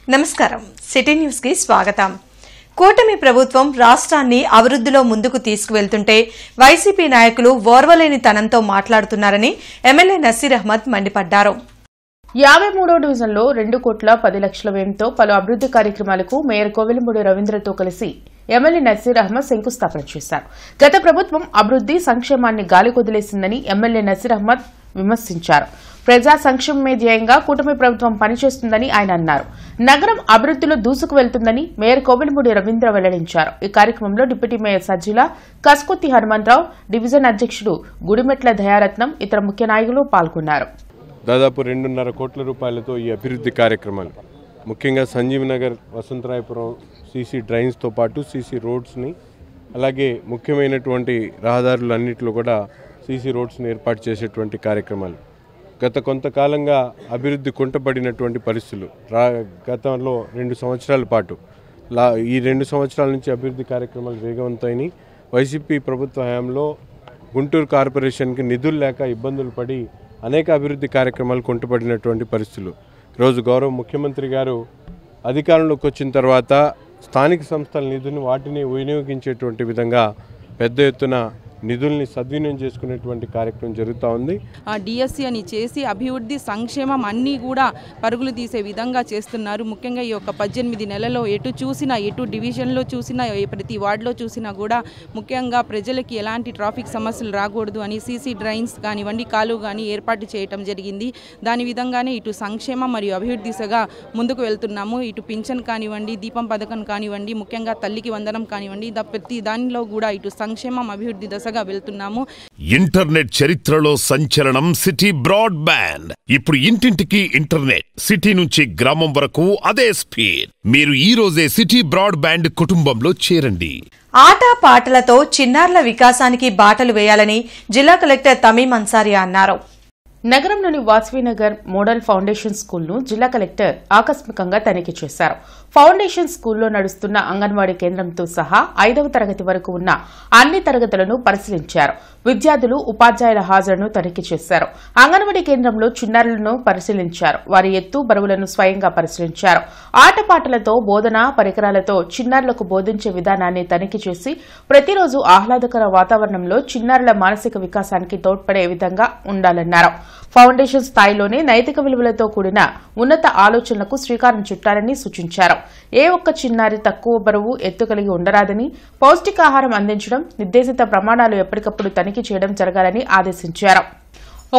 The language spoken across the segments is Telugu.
నమస్కారం సిటీ న్యూస్ కి స్వాగతం. కూటమి ప్రభుత్వం రాష్ట్రాన్ని అభివృద్ధిలో ముందుకు తీసుకువెళ్తుంటే వైసీపీ నాయకులు ఓర్వలేని తనంతో మాట్లాడుతున్నారని ఎమ్మెల్యే నసీర్ అహ్మద్ మండిపడ్డారు. 53వ డివిజన్లో 2,10,00,000 వ్యయంతో పలు అభివృద్ది కార్యక్రమాలకు మేయర్ కోవెలమూడి రవీంద్రతో కలిసి ఎమ్మెల్యే నసీర్ అహ్మద్ శంకుస్థాపన చేశారు. గత ప్రభుత్వం అభివృద్ది సంక్షేమాన్ని గాలికొదిలేసిందని ఎమ్మెల్యే నసీర్ అహ్మద్ విమర్శించారు. ప్రజా సంక్షేమమే ధ్యేయంగా కూటమి ప్రభుత్వం పనిచేస్తుందని ఆయన అన్నారు. నగరం అభివృద్దిలో దూసుకు వెళ్తుందని మేయర్ కోవెలమూడి రవీంద్ర వెల్లడించారు. ఈ కార్యక్రమంలో deputy mayor Sajjila, కస్కుత్తి Hanumantharao, division అధ్యక్షుడు గుడిమెట్ల దయారత్నం, ఇతర ముఖ్య నాయకులు పాల్గొన్నారు. దాదాపు 2.5 కోట్ల రూపాయలతో ఈ అభివృద్ధి కార్యక్రమాలు ముఖ్యంగా సంజీవ్ నగర్, వసంతరాయపురం సీసీ డ్రైన్స్తో పాటు సీసీ రోడ్స్ని, అలాగే ముఖ్యమైనటువంటి రహదారులన్నింటిలో కూడా సీసీ రోడ్స్ని ఏర్పాటు చేసేటువంటి కార్యక్రమాలు. గత కొంతకాలంగా అభివృద్ధి కుంటపడినటువంటి పరిస్థితులు గతంలో 2 సంవత్సరాల పాటు ఈ 2 సంవత్సరాల నుంచి అభివృద్ధి కార్యక్రమాలు వేగవంతమైనవి. వైసీపీ ప్రభుత్వ హయాంలో గుంటూరు కార్పొరేషన్కి నిధులు లేక ఇబ్బందులు పడి అనేక అభివృద్ధి కార్యక్రమాలు కుంటపడినటువంటి పరిస్థితులు. ఈరోజు గౌరవ ముఖ్యమంత్రి గారు అధికారంలోకి వచ్చిన తర్వాత స్థానిక సంస్థల నిధులను వాటిని వినియోగించేటువంటి విధంగా పెద్ద ఎత్తున నిధుల్ని సద్వినియోగం చేసుకునేటువంటి కార్యక్రమం జరుగుతూ ఉంది. డిఎస్సి అని చేసి అభివృద్ధి సంక్షేమం అన్నీ కూడా పరుగులు తీసే విధంగా చేస్తున్నారు. ముఖ్యంగా ఈ యొక్క 18 నెలల్లో ఎటు చూసినా, ఎటు డివిజన్లో చూసినా, ప్రతి వార్డులో చూసినా కూడా ముఖ్యంగా ప్రజలకి ఎలాంటి ట్రాఫిక్ సమస్యలు రాకూడదు అని సీసీ డ్రైన్స్ కానివ్వండి, కాలువ కానీ ఏర్పాటు చేయటం జరిగింది. దాని విధంగానే ఇటు సంక్షేమం మరియు అభివృద్ధి దిశగా ముందుకు వెళ్తున్నాము. ఇటు పింఛన్ కానివ్వండి, దీపం పథకం కానివ్వండి, ముఖ్యంగా తల్లికి వందనం కానివ్వండి, ప్రతి దానిలో కూడా ఇటు సంక్షేమం అభివృద్ధి దశ వెళ్తున్నాము. ఇంటర్నెట్ చరిత్రలో సంచలనం సిటీ బ్రాడ్బ్యాండ్. ఇప్పుడు ఇంటింటికి ఇంటర్నెట్, సిటీ నుంచి గ్రామం వరకు అదే స్పీడ్. మీరు ఈ రోజే సిటీ బ్రాడ్బ్యాండ్ కుటుంబంలో చేరండి. ఆట పాటలతో చిన్నారుల వికాసానికి బాటలు వేయాలని జిల్లా కలెక్టర్ తమీం అన్సారీ అన్నారు. నగరంలోని వాసవినగర్ మోడల్ ఫౌండేషన్ స్కూల్ను జిల్లా కలెక్టర్ ఆకస్మికంగా తనిఖీ చేశారు. ఫౌండేషన్ స్కూల్లో నడుస్తున్న అంగన్వాడీ కేంద్రంతో సహా 5వ తరగతి వరకు ఉన్న అన్ని తరగతులను పరిశీలించారు. విద్యార్థులు, ఉపాధ్యాయుల హాజరును తనిఖీ చేశారు. అంగన్వాడీ కేంద్రంలో చిన్నారులను పరిశీలించారు. వారి ఎత్తు, బరువులను స్వయంగా పరిశీలించారు. ఆటపాటలతో, బోధన పరికరాలతో చిన్నారులకు బోధించే విధానాన్ని తనిఖీ చేసి ప్రతిరోజు ఆహ్లాదకర వాతావరణంలో చిన్నారుల మానసిక వికాసానికి తోడ్పడే విధంగా ఉండాలన్నారు. ఫౌండేషన్ స్థాయిలోనే నైతిక విలువలతో కూడిన ఉన్నత ఆలోచనలకు శ్రీకారం చుట్టాలని సూచించారు. ఏ ఒక్క చిన్నారి తక్కువ బరువు, ఎత్తు కలిగి ఉండరాదని, పౌష్టికాహారం అందించడం, నిర్దేశిత ప్రమాణాలు ఎప్పటికప్పుడు తనిఖీ చేయడం జరగాలని ఆదేశించారు.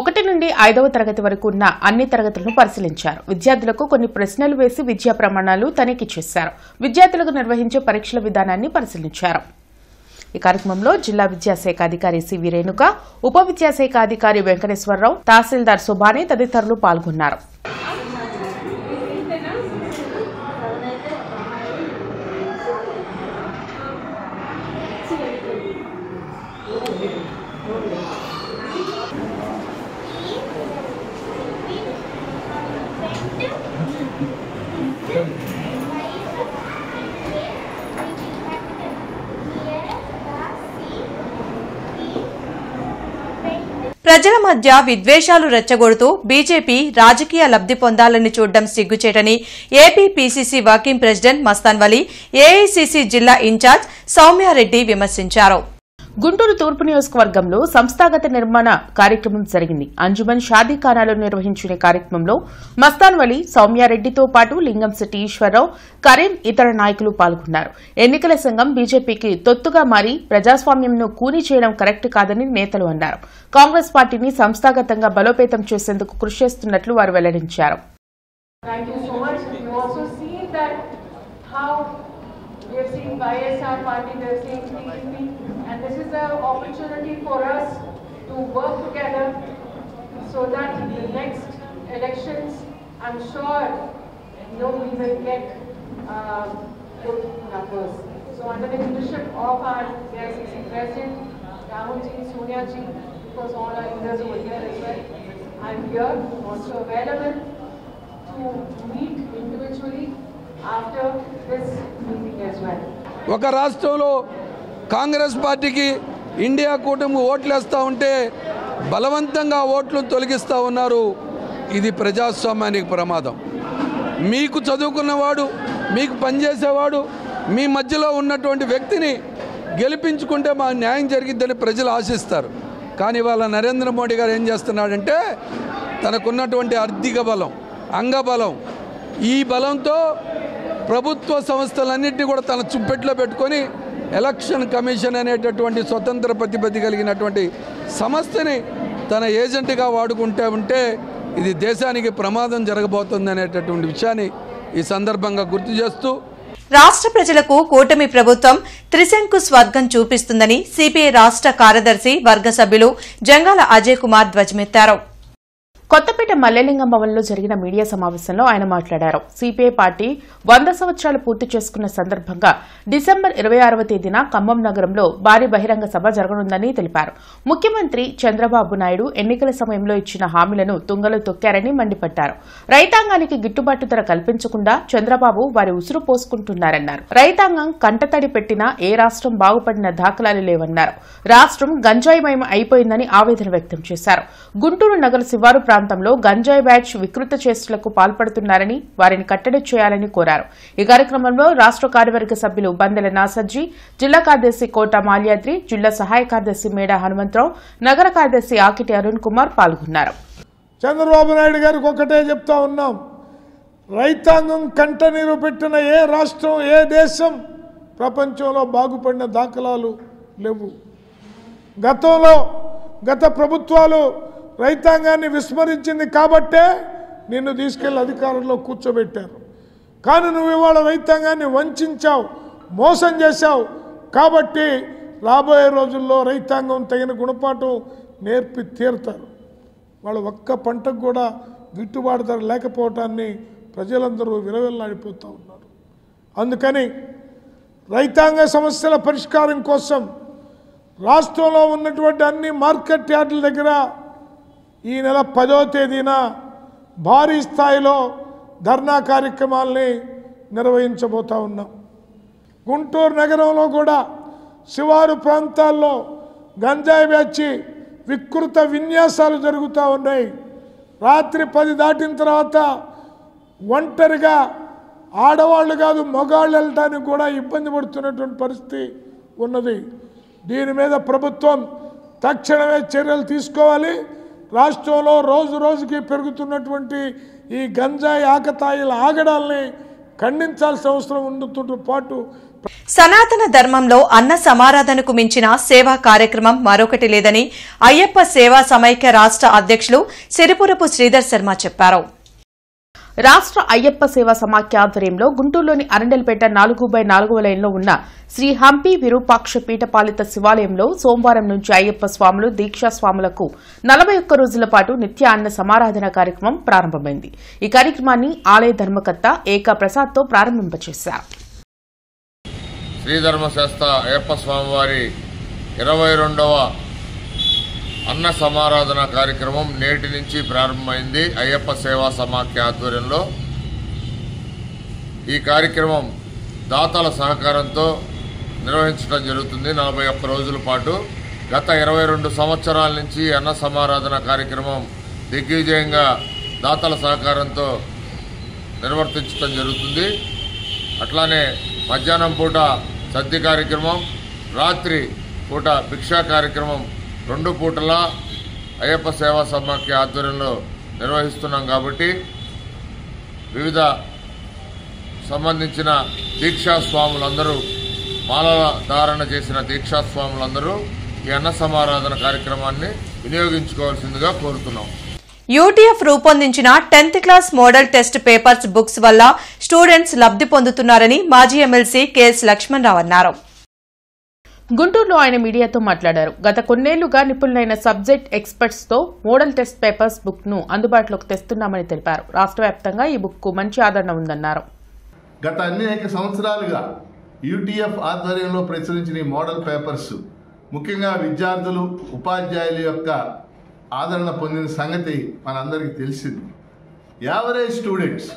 1 నుండి 5వ తరగతి వరకు ఉన్న అన్ని తరగతులను పరిశీలించారు. విద్యార్థులకు కొన్ని ప్రశ్నలు వేసి విద్యా ప్రమాణాలు తనిఖీ చేశారు. విద్యార్థులకు నిర్వహించే పరీక్షల విధానాన్ని పరిశీలించారు. ఈ కార్యక్రమంలో జిల్లా విద్యాశాఖ అధికారి సివి రేణుక, ఉప విద్యాశాఖ అధికారి వెంకటేశ్వరరావు, తహసీల్దార్ సుభాని తదితరులు పాల్గొన్నారు. ప్రజల మధ్య విద్వేషాలు రెచ్చగొడుతూ బీజేపీ రాజకీయ లబ్ది పొందాలని చూడడం సిగ్గుచేటని AP PCC working president Mastan Vali, AICC జిల్లా ఇన్ఛార్జ్ సౌమ్యారెడ్డి విమర్శించారు. గుంటూరు తూర్పు నియోజకవర్గంలో సంస్థాగత నిర్మాణ కార్యక్రమం జరిగింది. అంజుమన్ షాదీఖానాలో నిర్వహించిన కార్యక్రమంలో మస్తాన్ వలీ, సౌమ్యారెడ్డితో పాటు లింగంశెట్టి ఈశ్వరరావు, కరీం, ఇతర నాయకులు పాల్గొన్నారు. ఎన్నికల సంఘం బీజేపీకి తొత్తుగా మారి ప్రజాస్వామ్యంను కూనీ చేయడం కరెక్ట్ కాదని నేతలు అన్నారు. కాంగ్రెస్ పార్టీని సంస్థాగతంగా బలోపేతం చేసేందుకు కృషి చేస్తున్నట్లు వారు వెల్లడించారు. We have seen YSR party, we have seen TDP, and this is an opportunity for us to work together so that in the next elections, I'm sure we will get good numbers. So under the leadership of our AICC President, Rahul Ji, Sonia Ji, because all our leaders over here as well, I'm here, also available to meet individually after this meeting as well. ఒక రాష్ట్రంలో కాంగ్రెస్ పార్టీకి ఇండియా కూటమి ఓట్లేస్తూ ఉంటే బలవంతంగా ఓట్లు తొలగిస్తూ ఉన్నారు. ఇది ప్రజాస్వామ్యానికి ప్రమాదం. మీకు చదువుకున్నవాడు, మీకు పనిచేసేవాడు, మీ మధ్యలో ఉన్నటువంటి వ్యక్తిని గెలిపించుకుంటే మా న్యాయం జరిగిద్దని ప్రజలు ఆశిస్తారు. కానీ వాళ్ళ నరేంద్ర మోడీ గారు ఏం చేస్తున్నాడంటే తనకున్నటువంటి ఆర్థిక బలం, అంగబలం, ఈ బలంతో ప్రభుత్వ సంస్థలన్నింటినీ కూడా తన చుప్పెట్లో పెట్టుకొని ఎలక్షన్ కమిషన్ అనేటటువంటి స్వతంత్ర ప్రతిపత్తి కలిగినటువంటి సంస్థని తన ఏజెంట్గా వాడుకుంటే ఉంటే ఇది దేశానికి ప్రమాదం జరగబోతుంది అనేటటువంటి విషయాన్ని ఈ సందర్భంగా గుర్తు చేస్తూ రాష్ట్ర ప్రజలకు కూటమి ప్రభుత్వం త్రిశంకు స్వర్గం చూపిస్తుందని సిపిఐ రాష్ట్ర కార్యదర్శి వర్గ సభ్యులు జంగాల అజయ్ కుమార్ ధ్వజమెత్తారు. కొత్తపేట మల్లెలింగం భవన్లో జరిగిన మీడియా సమావేశంలో ఆయన మాట్లాడారు. సిపిఐ పార్టీ 100 సంవత్సరాలు పూర్తి చేసుకున్న సందర్భంగా డిసెంబర్ 26వ తేదీన ఖమ్మం నగరంలో భారీ బహిరంగ సభ జరగనుందని తెలిపారు. ముఖ్యమంత్రి చంద్రబాబు నాయుడు ఎన్నికల సమయంలో ఇచ్చిన హామీలను తుంగలో తొక్కారని మండిపడ్డారు. రైతాంగానికి గిట్టుబాటు ధర కల్పించకుండా చంద్రబాబు వారి ఉసురు పోసుకుంటున్నారన్నారు. రైతాంగం కంటతడి పెట్టినా ఏ రాష్ట్రం బాగుపడిన దాఖలాలు లేవన్నారు. రాష్ట్రం గంజాయిమయం అయిపోయిందని ఆవేదన వ్యక్తం చేశారు. గుంటూరు నగర శివారు ప్రాంతంలో గంజాయి బ్యాచ్ వికృత చేష్టలకు పాల్పడుతున్నారని వారిని కట్టడి చేయాలని కోరారు. ఈ కార్యక్రమంలో రాష్ట్ర కార్యవర్గ సభ్యులు బందెల నాసర్జీ, జిల్లా కార్యదర్శి కోట మాల్యాద్రి, జిల్లా సహాయ కార్యదర్శి మేడా హనుమంతరావు, నగర కార్యదర్శి ఆకిటి అరుణ్ కుమార్ పాల్గొన్నారు. చంద్రబాబు నాయుడు గారికి ఒకటే చెప్తా ఉన్నాం, రైతాంగం కంట నీరు పెట్టిన ఏ రాష్ట్రం, ఏ దేశం ప్రపంచంలో బాగుపడిన దాఖలాలు లేవు. గత ప్రభుత్వాలు రైతాంగాన్ని విస్మరించింది కాబట్టే నిన్ను తీసుకెళ్లి అధికారంలో కూర్చోబెట్టారు. కానీ నువ్వు ఇవాళ రైతాంగాన్ని వంచావు, మోసం చేశావు. కాబట్టి రాబోయే రోజుల్లో రైతాంగం తగిన గుణపాఠం నేర్పి తీరుతారు. వాళ్ళు ఒక్క పంటకు కూడా గిట్టుబాటు ధర లేకపోవటాన్ని ప్రజలందరూ విలవిల్లాడిపోతూ ఉన్నారు. అందుకని రైతాంగ సమస్యల పరిష్కారం కోసం రాష్ట్రంలో ఉన్నటువంటి అన్ని మార్కెట్ యార్డుల దగ్గర ఈ నెల 10వ తేదీన భారీ స్థాయిలో ధర్నా కార్యక్రమాల్ని నిర్వహించబోతా ఉన్నాం. గుంటూరు నగరంలో కూడా శివారు ప్రాంతాల్లో గంజాయి బ్యాచి వికృత విన్యాసాలు జరుగుతూ ఉన్నాయి. రాత్రి 10 దాటిన తర్వాత ఒంటరిగా ఆడవాళ్ళు కాదు మగాళ్ళు వెళ్ళటానికి కూడా ఇబ్బంది పడుతున్నటువంటి పరిస్థితి ఉన్నది. దీని మీద ప్రభుత్వం తక్షణమే చర్యలు తీసుకోవాలి. రాష్ట్రంలో రోజు రోజుకి పెరుగుతున్నటువంటి ఈ గంజాయి ఆకతాయిల ఆగడాల్ని ఖండించాల్సిన అవసరం ఉండటంతో పాటు సనాతన ధర్మంలో అన్న సమారాధనకు మించిన సేవా కార్యక్రమం మరొకటి లేదని అయ్యప్ప సేవా సమైక్య రాష్ట్ర అధ్యక్షులు సిరిపురపు శ్రీధర్ శర్మ చెప్పారు. రాష్ట్ర అయ్యప్ప సేవా సమాఖ్య ఆధ్వర్యంలో గుంటూరులోని అరండల్పేట 4/4వ లైన్లో ఉన్న శ్రీ హంపి విరూపాక్ష పీఠపాలిత శివాలయంలో సోమవారం నుంచి అయ్యప్ప స్వాములు, దీక్షా స్వాములకు 41 రోజుల పాటు నిత్య అన్న సమారాధన కార్యక్రమం ప్రారంభమైంది. ఈ కార్యక్రమాన్ని ఆలయ ధర్మకర్త ఏకా ప్రసాద్తో ప్రారంభింపచేశారు. శ్రీధర్మశాస్త్ర అయ్యప్ప స్వామివారి 22వ అన్న సమారాధన కార్యక్రమం నేటి నుంచి ప్రారంభమైంది. అయ్యప్ప సేవా సమాఖ్య ఆధ్వర్యంలో ఈ కార్యక్రమం దాతల సహకారంతో నిర్వహించడం జరుగుతుంది. 41 రోజుల పాటు గత 22 సంవత్సరాల నుంచి అన్న సమారాధన కార్యక్రమం దిగ్విజయంగా దాతల సహకారంతో నిర్వర్తించడం జరుగుతుంది. అట్లానే మధ్యాహ్నం పూట సద్ది కార్యక్రమం, రాత్రి పూట భిక్షా కార్యక్రమం 2 పూటలా అయ్యప్ప సేవా సమాఖ్య ఆధ్వర్యంలో నిర్వహిస్తున్నాం. కాబట్టి వివిధ సంబంధించిన దీక్షా స్వాములందరూ, మాలల ధారణ చేసిన దీక్షా స్వాములందరూ ఈ అన్న సమారాధన కార్యక్రమాన్ని వినియోగించుకోవాల్సిందిగా కోరుతున్నాం. యూటీఎఫ్ రూపొందించిన 10th class modal test papers books వల్ల స్టూడెంట్స్ లబ్ధి పొందుతున్నారని మాజీ ఎమ్మెల్సీ కెఎస్ లక్ష్మణరావు అన్నారు. గుంటూరులో ఆయన మీడియాతో మాట్లాడారు. గత కొన్నేళ్లుగా నిపుణులైన సబ్జెక్ట్ ఎక్స్పర్ట్స్ తో మోడల్ టెస్ట్ పేపర్స్ బుక్ ను అందుబాటులోకి తెస్తున్నామని తెలిపారు. రాష్ట్ర వ్యాప్తంగా ఈ బుక్ కు మంచి ఆదరణ ఉందన్నారు. గత అనేక సంవత్సరాలుగా యూటీఎఫ్ ఆధ్వర్యంలో ప్రచురించిన ఈ మోడల్ పేపర్స్ ముఖ్యంగా విద్యార్థులు, ఉపాధ్యాయుల యొక్క ఆదరణ పొందిన సంగతి మనందరికీ తెలిసింది. యావరేజ్ స్టూడెంట్స్,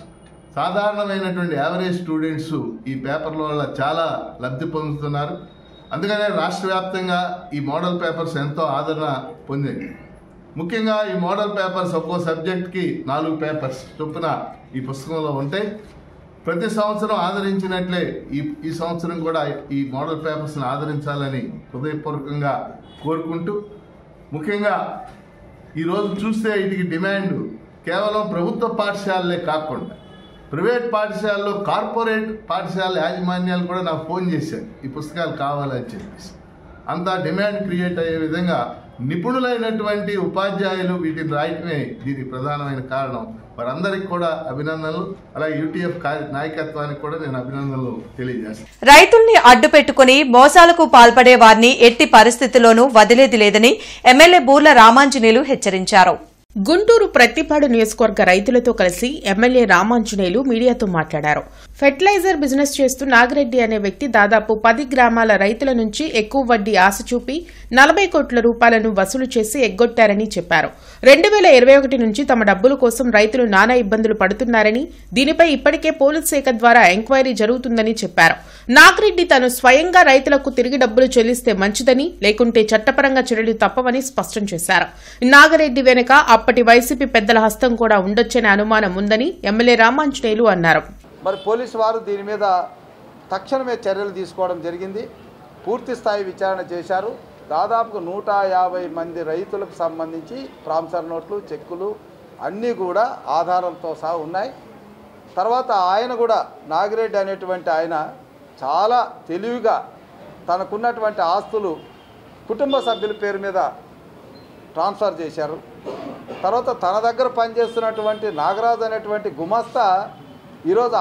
సాధారణమైనటువంటి యావరేజ్ స్టూడెంట్స్ ఈ పేపర్ల వల్ల చాలా లబ్ధి పొందుతున్నారు. అందుకనే రాష్ట్ర వ్యాప్తంగా ఈ మోడల్ పేపర్స్ ఎంతో ఆదరణ పొందాయి. ముఖ్యంగా ఈ మోడల్ పేపర్స్ ఒక్కో సబ్జెక్ట్కి 4 పేపర్స్ చొప్పున ఈ పుస్తకంలో ఉంటాయి. ప్రతి సంవత్సరం ఆదరించినట్లే ఈ సంవత్సరం కూడా ఈ మోడల్ పేపర్స్ని ఆదరించాలని హృదయపూర్వకంగా కోరుకుంటూ, ముఖ్యంగా ఈరోజు చూస్తే వీటికి డిమాండ్ కేవలం ప్రభుత్వ పాఠశాలలే కాకుండా ప్రైవేట్ పాఠశాలలో కార్పొరేట్ పాఠశాల యాజమాన్యాలు కూడా నాకు ఫోన్ చేశారు ఈ పుస్తకాలు కావాలని చెప్పేసి. అంత డిమాండ్ క్రియేట్ అయ్యే విధంగా నిపుణులైనటువంటి ఉపాధ్యాయులు వీటిని రాయటమే దీనికి ప్రధానమైన కారణం. వారందరికీ కూడా అభినందనలు. అలాగే యూటీఎఫ్ నాయకత్వానికి కూడా నేను అభినందనలు తెలియజేస్తాను. రైతుల్ని అడ్డు పెట్టుకుని మోసాలకు పాల్పడే వారిని ఎట్టి పరిస్థితుల్లోనూ వదిలేది లేదని ఎమ్మెల్యే బూర్ల రామాంజనేయులు హెచ్చరించారు. గుంటూరు ప్రత్తిపాడు నియోజకవర్గ రైతులతో కలిసి ఎమ్మెల్యే రామాంజనేయులు మీడియాతో మాట్లాడారు. ఫెర్టిలైజర్ బిజినెస్ చేస్తూ నాగిరెడ్డి అనే వ్యక్తి దాదాపు 10 గ్రామాల రైతుల నుంచి ఎక్కువ వడ్డీ ఆశ చూపి 40 కోట్ల రూపాయలను వసూలు చేసి ఎగ్గొట్టారని చెప్పారు. 2021 నుంచి తమ డబ్బుల కోసం రైతులు నానా ఇబ్బందులు పడుతున్నారని, దీనిపై ఇప్పటికే పోలీస్ శాఖ ద్వారా ఎంక్వైరీ జరుగుతుందని చెప్పారు. నాగిరెడ్డి తాను స్వయంగా రైతులకు తిరిగి డబ్బులు చెల్లిస్తే మంచిదని, లేకుంటే చట్టపరంగా చర్యలు తప్పవని స్పష్టం చేశారు. నాగిరెడ్డి వెనుక అప్పటి వైసీపీ పెద్దల హస్తం కూడా ఉండొచ్చనే అనుమానం ఉందని ఎమ్మెల్యే రామాంజనేయులు అన్నారు. మరి పోలీసు వారు దీని మీద తక్షణమే చర్యలు తీసుకోవడం జరిగింది. పూర్తి స్థాయి విచారణ చేశారు. దాదాపు 150 మంది రైతులకు సంబంధించి ప్రామిసరీ నోట్లు, చెక్కులు అన్నీ కూడా ఆధారాలతో సహా ఉన్నాయి. తర్వాత ఆయన కూడా నాగిరెడ్డి అనేటువంటి ఆయన చాలా తెలివిగా తనకున్నటువంటి ఆస్తులు కుటుంబ సభ్యుల పేరు మీద ట్రాన్స్ఫర్ చేశారు. తర్వాత తన దగ్గర పనిచేస్తున్నటువంటి నాగరాజు అనేటువంటి గుమస్తా ఈరోజు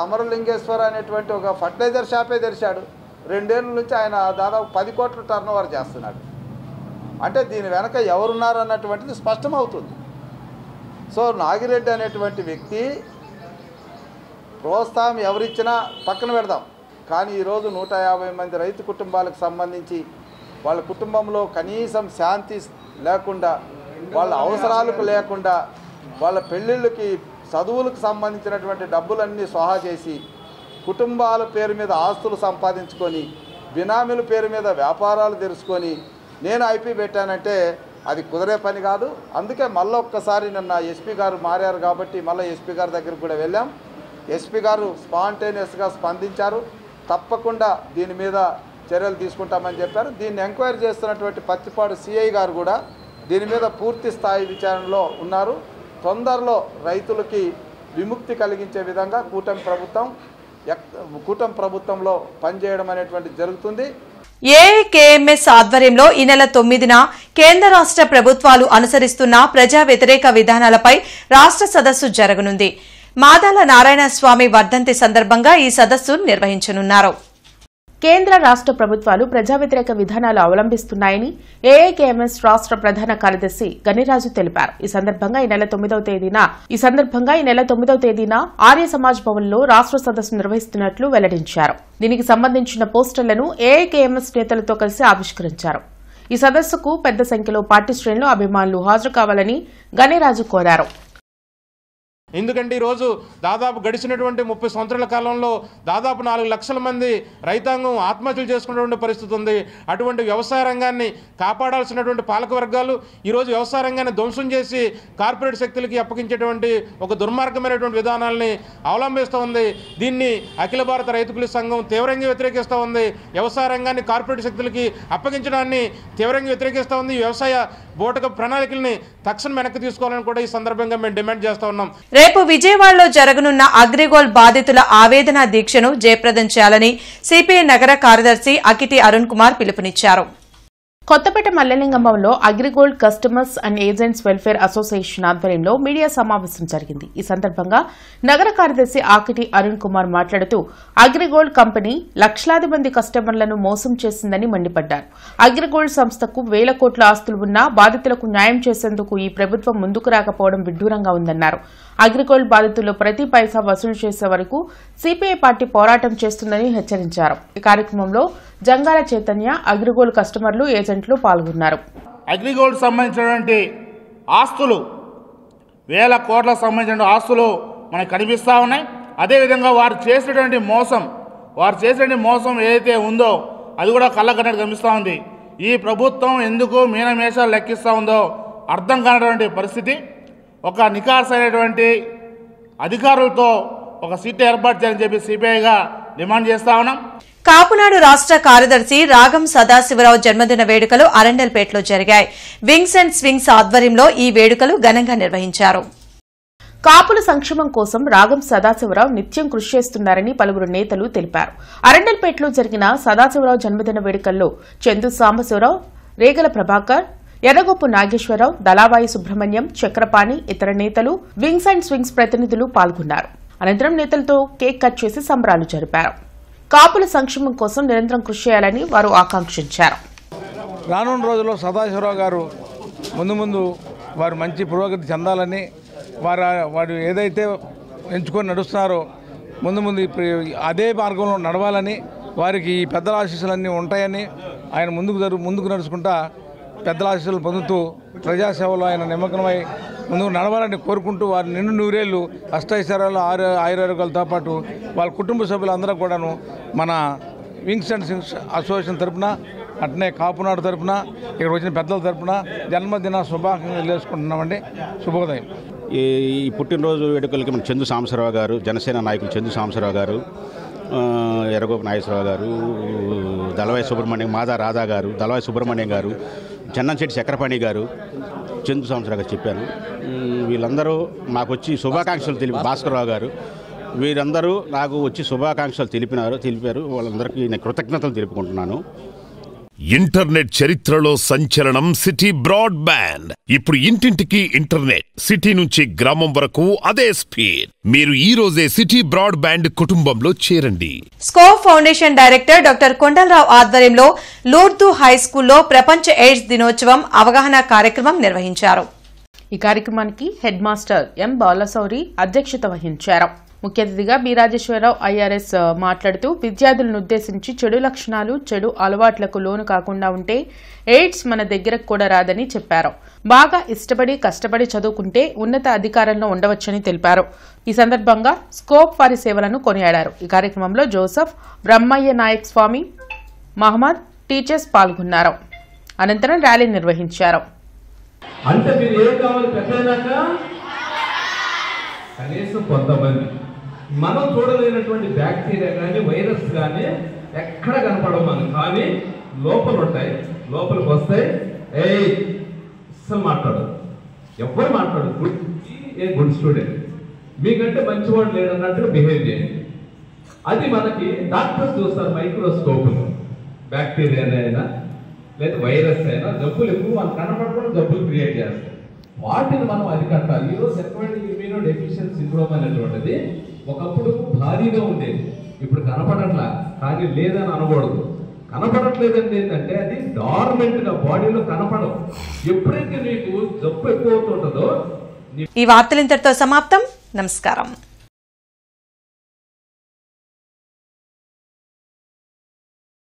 అమరలింగేశ్వర అనేటువంటి ఒక ఫర్టిలైజర్ షాపే తెరిచాడు. 2 ఏళ్ళ నుంచి ఆయన దాదాపు 10 కోట్ల టర్నోవర్ చేస్తున్నాడు. అంటే దీని వెనక ఎవరున్నారన్నటువంటిది స్పష్టమవుతుంది. సో నాగిరెడ్డి అనేటువంటి వ్యక్తి ప్రోత్సాహం ఎవరిచ్చినా పక్కన పెడదాం, కానీ ఈరోజు 150 మంది రైతు కుటుంబాలకు సంబంధించి వాళ్ళ కుటుంబంలో కనీసం శాంతి లేకుండా, వాళ్ళ అవసరాలకు లేకుండా, వాళ్ళ పెళ్ళిళ్ళకి చదువులకు సంబంధించినటువంటి డబ్బులన్నీ స్వాహా చేసి కుటుంబాల పేరు మీద ఆస్తులు సంపాదించుకొని బినామీల పేరు మీద వ్యాపారాలు తెరుచుకొని నేను ఐపీ పెట్టానంటే అది కుదరే పని కాదు. అందుకే మళ్ళీ ఒక్కసారి నిన్న ఎస్పీ గారు మారారు కాబట్టి మళ్ళీ ఎస్పీ గారి దగ్గరికి కూడా వెళ్ళాం. ఎస్పీ గారు స్పాంటేనియస్గా స్పందించారు. తప్పకుండా దీని మీద చర్యలు తీసుకుంటామని చెప్పారు. దీన్ని ఎంక్వైరీ చేస్తున్నటువంటి పత్తిపాడు సిఐ గారు కూడా దీని మీద పూర్తి స్థాయి విచారణలో ఉన్నారు. తొందరలో రైతులకి విముక్తి కలిగించే విధంగా కూటమి ప్రభుత్వంలో పనిచేయడం అనేటువంటిది జరుగుతుంది. ఏఐకేఎంఎస్ ఆధ్వర్యంలో ఈ నెల 9న కేంద్ర రాష్ట్ర ప్రభుత్వాలు అనుసరిస్తున్న ప్రజా వ్యతిరేక విధానాలపై రాష్ట్ర సదస్సు జరగనుంది. మాదాల నారాయణస్వామి వర్ధంతి సందర్భంగా ఈ సదస్సు నిర్వహించనున్నారు. కేంద్ర రాష్ట్ర ప్రభుత్వాలు ప్రజా వ్యతిరేక విధానాలు అవలంబిస్తున్నాయని ఏఐకేఎంఎస్ రాష్ట్ర ప్రధాన కార్యదర్శి గనిరాజు తెలిపారు. ఈ సందర్భంగా ఈ నెల 9వ తేదీన ఆర్య సమాజ్ భవన్లో రాష్ట్ర సదస్సు నిర్వహిస్తున్నట్లు వెల్లడించారు. దీనికి సంబంధించిన పోస్టర్లను ఏఐకేఎంఎస్ నేతలతో కలిసి ఆవిష్కరించారు. ఈ సదస్సుకు పెద్ద సంఖ్యలో పార్టీ శ్రేణులు, అభిమానులు హాజరు కావాలని గనిరాజు కోరారు. ఎందుకంటే ఈరోజు దాదాపు గడిచినటువంటి 30 సంవత్సరాల కాలంలో దాదాపు 4 లక్షల మంది రైతాంగం ఆత్మహత్యలు చేసుకునేటువంటి పరిస్థితి ఉంది. అటువంటి వ్యవసాయ రంగాన్ని కాపాడాల్సినటువంటి పాలక వర్గాలు ఈరోజు వ్యవసాయ రంగాన్ని ధ్వంసం చేసి కార్పొరేట్ శక్తులకి అప్పగించేటువంటి ఒక దుర్మార్గమైనటువంటి విధానాలని అవలంబిస్తూ ఉంది. దీన్ని అఖిల భారత రైతు కూలీ సంఘం తీవ్రంగా వ్యతిరేకిస్తూ ఉంది. వ్యవసాయ రంగాన్ని కార్పొరేట్ శక్తులకి అప్పగించడాన్ని తీవ్రంగా వ్యతిరేకిస్తూ ఉంది. వ్యవసాయ బోటక ప్రణాళికల్ని తక్షణం వెనక్కి తీసుకోవాలని కూడా ఈ సందర్భంగా మేము డిమాండ్ చేస్తూ ఉన్నాం. రేపు విజయవాడలో జరగనున్న అగ్రిగోల్డ్ బాధితుల ఆవేదన దీక్షను జయప్రదం చేయాలని సిపిఐ నగర కార్యదర్శి అకిటి అరుణ్ కుమార్ పిలుపునిచ్చారు. కొత్తపేట మల్లెలింగంలో Agrigold customers and agents welfare association ఆధ్వర్యంలో మీడియా సమావేశం జరిగింది. ఈ సందర్భంగా నగర కార్యదర్శి ఆకిటి అరుణ్ కుమార్ మాట్లాడుతూ అగ్రిగోల్డ్ కంపెనీ లక్షలాది మంది కస్టమర్లను మోసం చేసిందని మండిపడ్డారు. అగ్రిగోల్డ్ సంస్థకు 1000 కోట్ల ఆస్తులు ఉన్నా బాధితులకు న్యాయం చేసేందుకు ఈ ప్రభుత్వం ముందుకు రాకపోవడం విడ్డూరంగా ఉందన్నారు. అగ్రిగోల్డ్ బాధితులు ప్రతి పైసా వసూలు చేసే వరకు సిపిఐ పార్టీ పోరాటం చేస్తుందని హెచ్చరించారు. ఈ కార్యక్రమంలో జంగాల చైతన్య, అగ్రిగోల్డ్ కస్టమర్లు, ఏజెంట్లు పాల్గొన్నారు. అగ్రిగోల్డ్ సంబంధించినటువంటి ఆస్తులు 1000 కోట్లకు సంబంధించిన ఆస్తులు మనకు కనిపిస్తూ ఉన్నాయి. అదేవిధంగా వారు చేసేటువంటి మోసం ఏదైతే ఉందో అది కూడా కళ్ళకన్నట్టు కనిపిస్తూ ఉంది. ఈ ప్రభుత్వం ఎందుకు మీనమేషాలు లెక్కిస్తూ ఉందో అర్థం కానటువంటి పరిస్థితి. ఒక నికార్సైనటువంటి అధికారులతో ఒక సిట్ ఏర్పాటు చేయాలని చెప్పి సిపిఐగా డిమాండ్ చేస్తా ఉన్నాం. కాపునాడు రాష్ట్ర కార్యదర్శి రాగం సదాశివరావు జన్మదిన వేడుకలు అరండల్పేటలో జరిగాయి. వింగ్స్ అండ్ స్వింగ్స్ ఆధ్వర్యంలో ఈ వేడుకలు ఘనంగా నిర్వహించారు. కాపుల సంక్షేమం కోసం రాగం సదాశివరావు నిత్యం కృషి చేస్తున్నారని పలువురు నేతలు తెలిపారు. అరండల్పేటలో జరిగిన సదాశివరావు జన్మదిన వేడుకల్లో చందు సాంబశివరావు, రేగల ప్రభాకర్, ఎర్రగొప్పు నాగేశ్వరరావు, దళావాయి సుబ్రహ్మణ్యం, చక్రపాణి, ఇతర నేతలు, వింగ్స్ అండ్ స్వింగ్స్ ప్రతినిధులు పాల్గొన్నారు. అనంతరం నేతలతో కేక్ కట్ చేసి సంబరాలు జరిపారు. కాపుల సంక్షేమం కోసం నిరంతరం కృషి చేయాలని వారు ఆకాంక్షించారు. రానున్న రోజుల్లో సదాశివరావు గారు ముందు వారు మంచి పురోగతి చెందాలని, వారు ఏదైతే ఎంచుకొని నడుస్తున్నారో ముందు అదే మార్గంలో నడవాలని, వారికి ఈ పెద్దల ఆశీస్సులన్నీ ఉంటాయని, ఆయన ముందుకు నడుచుకుంటా పెద్దల ఆశీస్సులు పొందుతూ ప్రజాసేవలో ఆయన నిమగ్నమై ముందుకు నడవాలని కోరుకుంటూ వారి నిండు నూరేళ్లు అష్టైశ్వర్యాలు ఆయురారోగ్యాలతో పాటు వాళ్ళ కుటుంబ సభ్యులందరూ కూడాను మన వింగ్స్ అండ్ స్వింగ్స్ అసోసియేషన్ తరఫున, అట్నే కాపునాడు తరఫున, ఇక్కడ వచ్చిన పెద్దల తరఫున జన్మదిన శుభాకాంక్షలు చేసుకుంటున్నామండి. శుభోదయం. ఈ పుట్టినరోజు వేడుకలకి మన చందు సాంబశివరావు గారు, జనసేన నాయకులు చందు సాంబశివరావు గారు, ఎర్రగోపు నాగేశ్వరరావు గారు, దళవాయి సుబ్రహ్మణ్యం, మాదా రాధా గారు, దళవాయి సుబ్రహ్మణ్యం గారు, చెన్నంశెట్టి చక్రపాణి గారు, చందు సాంబశివరావు గారు చెప్పాను. వీళ్ళందరూ మాకు వచ్చి శుభాకాంక్షలు భాస్కరరావు గారు, వీరందరూ నాకు వచ్చి శుభాకాంక్షలు తెలిపారు. వాళ్ళందరికీ నేను కృతజ్ఞతలు తెలుపుకుంటున్నాను. ఇంటర్నెట్ చరిత్రలో సంచలనం సిటీ బ్రాడ్బ్యాండ్. ఇప్పుడు ఇంటింటికి ఇంటర్నెట్, సిటీ నుంచి గ్రామం వరకు అదే స్పీడ్. మీరు ఈ రోజే సిటీ బ్రాడ్బ్యాండ్ కుటుంబంలో చేరండి. Scope foundation director doctor Kondalarao ఆధ్వర్యంలో లూర్దు హై స్కూల్లో ప్రపంచ ఎయిడ్స్ దినోత్సవం అవగాహన కార్యక్రమం నిర్వహించారు. ఈ కార్యక్రమానికి హెడ్ మాస్టర్ ఎం బాలశౌరి అధ్యక్షత వహించారు. ముఖ్య అతిథిగా బి రాజేశ్వరరావు ఐఆర్ఎస్ మాట్లాడుతూ విద్యార్థులను ఉద్దేశించి చెడు లక్షణాలు, చెడు అలవాట్లకు లోను కాకుండా ఉంటే ఎయిడ్స్ మన దగ్గరకు కూడా రాదని చెప్పారు. బాగా ఇష్టపడి కష్టపడి చదువుకుంటే ఉన్నత అధికారంలో ఉండవచ్చని తెలిపారు. ఈ సందర్భంగా స్కోప్ వారి సేవలను కొనియాడారు. ఈ కార్యక్రమంలో జోసెఫ్, బ్రహ్మయ్య నాయక్ స్వామి, మహమ్మద్, టీచర్స్ పాల్గొన్నారు. అనంతరం ర్యాలీ నిర్వహించారు. అంటే మీరు ఏం కావాలి పెద్దయినాక కనీసం కొంతమంది మనం చూడలేనటువంటి బ్యాక్టీరియా కానీ వైరస్ కానీ ఎక్కడ కనపడవు మనం, కానీ లోపల ఉంటాయి, లోపలికి వస్తాయి. అసలు మాట్లాడు, ఎవరు మాట్లాడు, గుడ్ స్టూడెంట్, మీకంటే మంచివాడు లేడన్నట్టుగా బిహేవ్ చేయండి. అది మనకి డాక్టర్స్ చూస్తారు మైక్రోస్కోప్లో, బ్యాక్టీరియా అయినా లేదా వైరస్ అయినా జబ్బులు ఎక్కువ మనం కనపడకుండా జబ్బులు క్రియేట్ చేస్తాయి. వాటిని మనం అరికట్టాలి. ఈరోజు ఎటువంటి ఇమ్యూనో డెఫిషియన్సీ సిండ్రోమ్ అనేటువంటిది ఒకప్పుడు భారీగా ఉండేది, ఇప్పుడు కనపడట్లా. కానీ లేదని అనకూడదు, కనపడట్లేదండి. ఏంటంటే అది డార్మెంట్గా బాడీలో కనపడవు. ఎప్పుడైతే మీకు జబ్బు ఎక్కువ అవుతుంటుందో. ఈ వార్తలు ఇంతటితో సమాప్తం. నమస్కారం.